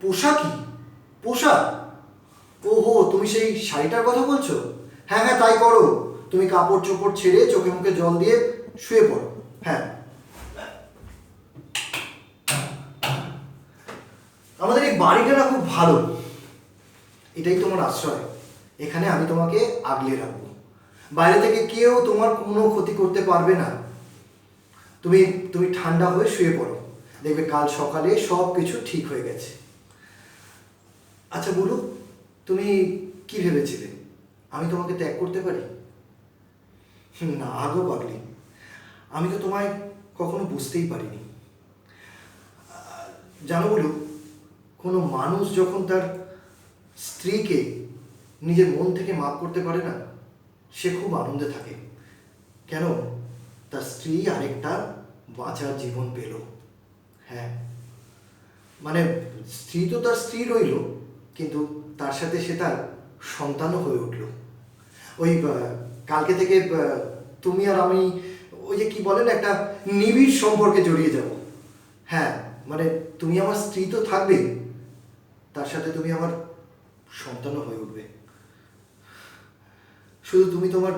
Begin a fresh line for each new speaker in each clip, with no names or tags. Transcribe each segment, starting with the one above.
পোশাকই? পোশাক? ওহো, তুমি সেই শাড়িটার কথা বলছো? হ্যাঁ হ্যাঁ, তাই করো। তুমি কাপড় চোপড় ছেড়ে চোখে মুখে জল দিয়ে শুয়ে পড়ো। হ্যাঁ, আমাদের এই বাড়িটা না খুব ভালো। এটাই তোমার আশ্রয়। এখানে আমি তোমাকে আগলে রাখবো। বাইরে থেকে কেউ তোমার কোনো ক্ষতি করতে পারবে না। তুমি তুমি ঠান্ডা হয়ে শুয়ে পড়ো, দেখবে কাল সকালে সব কিছু ঠিক হয়ে গেছে। আচ্ছা বলো, তুমি কি ভেবেছিলে আমি তোমাকে ত্যাগ করতে পারি? না গো পাগলি, আমি তো তোমায় কখনো বুঝতেই পারিনি। জানো বলু, কোনো মানুষ যখন তার স্ত্রীকে নিজের মন থেকে মাপ করতে পারে না, সে খুব আনন্দে থাকে। কেন? তার স্ত্রী আরেকটা বাঁচার জীবন পেল। হ্যাঁ, মানে স্ত্রী তো তার স্ত্রী রইল, কিন্তু তার সাথে সে তার সন্তানও হয়ে উঠল। ওই কালকে থেকে তুমি আর আমি ওই যে কি বলেন, একটা নিবিড় সম্পর্কে জড়িয়ে যাব। হ্যাঁ, মানে তুমি আমার স্ত্রী তো থাকবেই, তার সাথে তুমি আমার সন্তানও হয়ে উঠবে। শুধু তুমি তোমার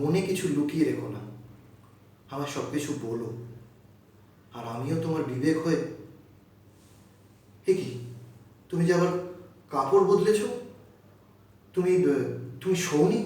মনে কিছু লুকিয়ে রেখো না, আমার সব কিছু বলো। আর আমিও তোমার বিবেক হয়ে। এ কি, তুমি যে আবার কাপড় বদলেছ? তুমি তুমি শোওনি?